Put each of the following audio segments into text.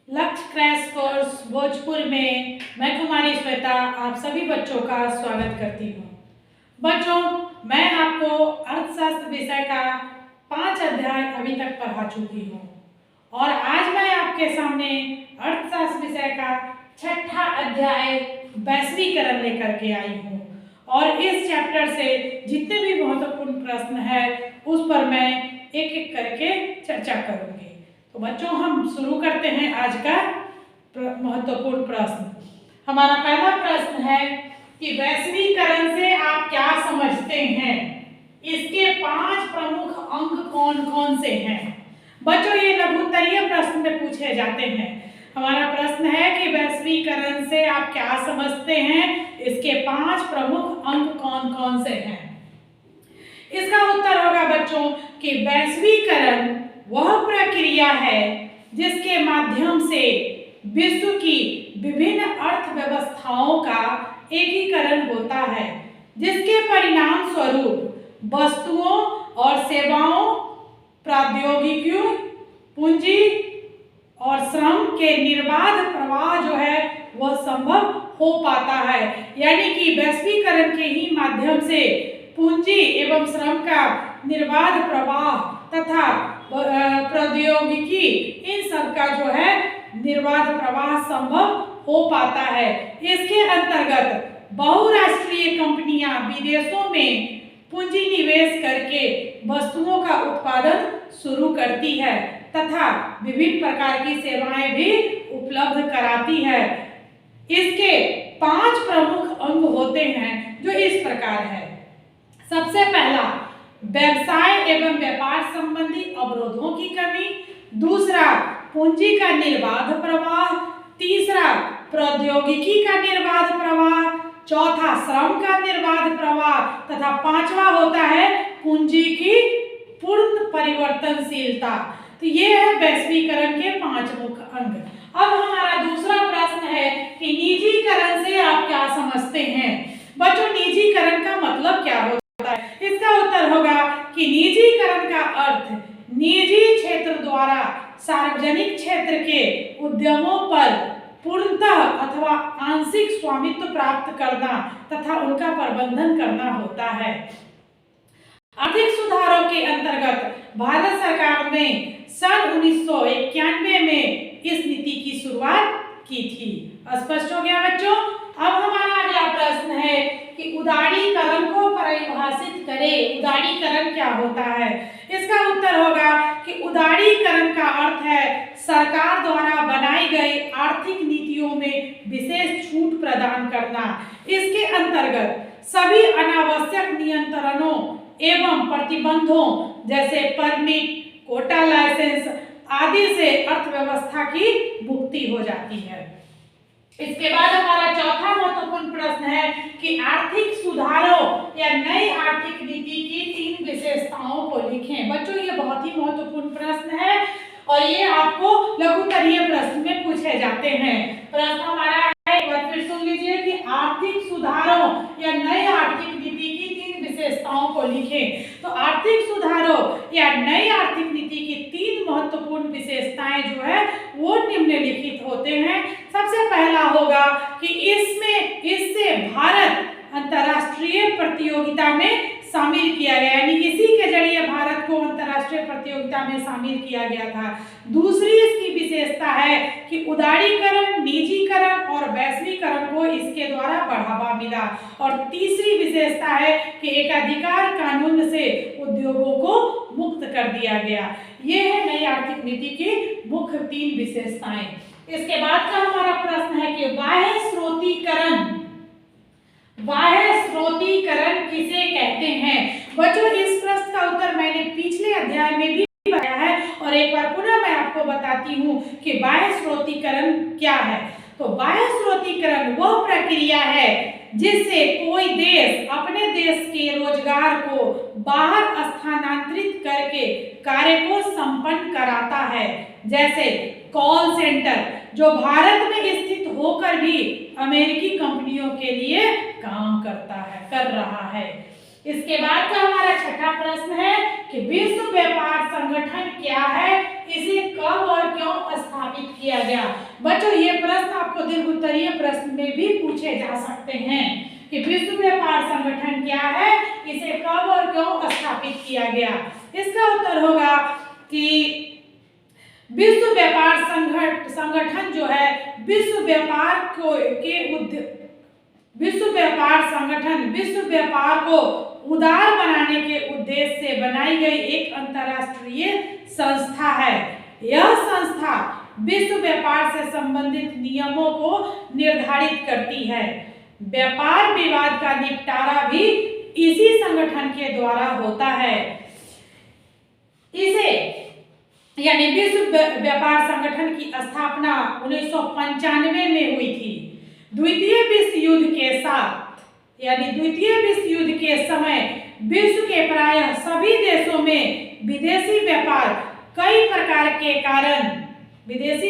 लक्ष्य crash course Bhojpur में मैं कुमारी श्वेता आप सभी बच्चों का स्वागत करती हूँ। बच्चों, मैं आपको अर्थशास्त्र विषय का 5 अध्याय अभी तक पढ़ा चुकी हूँ और आज मैं आपके सामने अर्थशास्त्र विषय का 6ठा अध्याय वैश्वीकरण लेकर के आई हूँ और इस चैप्टर से जितने भी महत्वपूर्ण प्रश्न है उस पर मैं एक एक करके चर्चा करूँगी। तो बच्चों, हम शुरू करते हैं आज का महत्वपूर्ण प्रश्न। हमारा पहला प्रश्न है कि वैश्वीकरण से आप क्या समझते हैं? इसके 5 प्रमुख अंग कौन कौन से हैं? बच्चों, ये लघुत्तरीय प्रश्न में पूछे जाते हैं। हमारा प्रश्न है कि वैश्वीकरण से आप क्या समझते हैं? इसके 5 प्रमुख अंग कौन कौन से हैं? इसका उत्तर होगा बच्चों कि वैश्वीकरण वह प्रक्रिया है जिसके माध्यम से विश्व की विभिन्न अर्थव्यवस्थाओं का एकीकरण होता है, जिसके परिणाम स्वरूप वस्तुओं और सेवाओं, प्रौद्योगिकियों, पूंजी और श्रम के निर्बाध प्रवाह जो है वह संभव हो पाता है। यानी कि वैश्वीकरण के ही माध्यम से पूंजी एवं श्रम का निर्बाध प्रवाह तथा प्रौद्योगिकी इन सब का जो है निर्बाध प्रवाह संभव हो पाता है। इसके अंतर्गत बहुराष्ट्रीय कंपनियां विदेशों में पूंजी निवेश करके वस्तुओं का उत्पादन शुरू करती है तथा विभिन्न प्रकार की सेवाएं भी उपलब्ध कराती है। इसके 5 प्रमुख अंग होते हैं जो इस प्रकार है। सबसे पहला, व्यवसाय एवं व्यापार संबंधी अवरोधों की कमी। दूसरा, पूंजी का निर्बाध प्रवाह। तीसरा, प्रौद्योगिकी का निर्बाध प्रवाह। चौथा, श्रम का निर्बाध प्रवाह तथा 5वां होता है पूंजी की पूर्ण परिवर्तनशीलता। तो ये है वैश्वीकरण के 5 मुख्य अंग। अब हमारा दूसरा प्रश्न है कि निजीकरण से आप क्या समझते हैं? बच्चों, निजीकरण का मतलब क्या होता है? इसका उत्तर होगा कि निजीकरण का अर्थ निजी क्षेत्र द्वारा सार्वजनिक क्षेत्र के उद्यमों पर पूर्णतः अथवा आंशिक स्वामित्व प्राप्त करना तथा उनका प्रबंधन करना होता है। आर्थिक सुधारों के अंतर्गत भारत सरकार ने सन 1991 में इस नीति की शुरुआत की थी। स्पष्ट हो गया बच्चों? अब हमारा अगला प्रश्न है कि उदारीकरण को परिभाषित करें। उदारीकरण क्या होता है? इसका उत्तर होगा कि उदारीकरण का अर्थ है सरकार द्वारा बनाई गई आर्थिक नीतियों में विशेष छूट प्रदान करना। इसके अंतर्गत सभी अनावश्यक नियंत्रणों एवं प्रतिबंधों जैसे परमिट, कोटा लाइसेंस आदि से अर्थव्यवस्था की मुक्ति हो जाती है। इसके बाद हमारा चौथा महत्वपूर्ण प्रश्न है कि आर्थिक सुधारों या नई आर्थिक नीति की 3 विशेषताओं को लिखें। बच्चों, ये बहुत ही महत्वपूर्ण प्रश्न है और ये आपको लघुत्तरीय प्रश्न में पूछे जाते हैं। प्रश्न हमारा है, एक बार फिर सुन लीजिए कि आर्थिक सुधारों या नई आर्थिक नीति की 3 विशेषताओं को लिखें। तो आर्थिक सुधारों या नई आर्थिक नीति की 3 महत्वपूर्ण विशेषताएं जो है वो निम्नलिखित होते हैं। सबसे पहला होगा कि इससे भारत अंतर्राष्ट्रीय प्रतियोगिता में शामिल किया गया, यानी इसी के जरिए भारत को अंतर्राष्ट्रीय प्रतियोगिता में शामिल किया गया था। दूसरी इसकी विशेषता है कि उदारीकरण, निजीकरण और वैश्वीकरण को इसके द्वारा बढ़ावा मिला। और तीसरी विशेषता है कि एकाधिकार कानून से उद्योगों को मुक्त कर दिया गया। ये है नई आर्थिक नीति की मुख्य 3 विशेषताएं। इसके बाद का हमारा प्रश्न है कि बाह्य स्रोतीकरण किसे कहते हैं? बच्चों, इस प्रश्न का उत्तर मैंने पिछले अध्याय में भी बताया है और एक बार पुनः मैं आपको बताती हूँ कि बाह्य स्रोतीकरण क्या है। तो बाह्य स्रोतीकरण वह प्रक्रिया है जिससे कोई देश अपने देश के रोजगार को बाहर स्थानांतरित करके कार्य को संपन्न कराता है। जैसे कॉल सेंटर जो भारत में स्थित होकर भी अमेरिकी कंपनियों के लिए काम कर रहा है। इसके बाद का हमारा छठा प्रश्न है कि विश्व व्यापार संगठन क्या है, इसे कब और क्यों स्थापित किया गया। बच्चों ये प्रश्न आपको दीर्घ उत्तरीय प्रश्न में भी पूछे जा सकते हैं कि विश्व व्यापार संगठन क्या है, इसे कब और क्यों स्थापित किया गया। इसका उत्तर होगा कि विश्व व्यापार संगठन जो है विश्व व्यापार को उदार बनाने के उद्देश्य से बनाई गई एक अंतर्राष्ट्रीय संस्था है। यह संस्था विश्व व्यापार से संबंधित नियमों को निर्धारित करती है। व्यापार विवाद का निपटारा भी इसी संगठन के द्वारा होता है। इसे यानी विश्व व्यापार संगठन की स्थापना 1995 में हुई थी। द्वितीय विश्व युद्ध के साथ यानी द्वितीय विश्व युद्ध के समय विश्व के प्रायः सभी देशों में विदेशी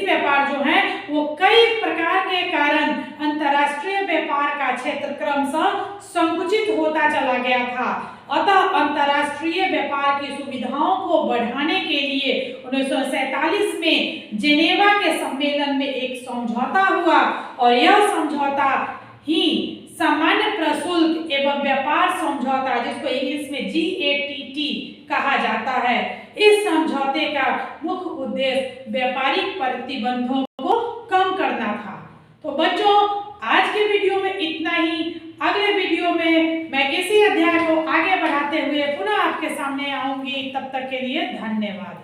व्यापार जो है वो कई प्रकार के कारण अंतर्राष्ट्रीय व्यापार का क्षेत्र क्रमशः संकुचित होता चला गया था। अतः अंतर्राष्ट्रीय व्यापार की सुविधाओं को बढ़ाने के लिए 1947 में जेनेवा के सम्मेलन में एक समझौता हुआ और यह समझौता ही सामान्य प्रशुल्क एवं व्यापार समझौता, जिसको इंग्लिश में GATT कहा जाता है। इस समझौते का मुख्य उद्देश्य व्यापारिक प्रतिबंधों को कम करना था। तो बच्चों आज के वीडियो में इतना ही। अगले वीडियो में मैं इसी अध्याय को आगे बढ़ाते हुए पुनः आपके सामने आऊंगी। तब तक के लिए धन्यवाद।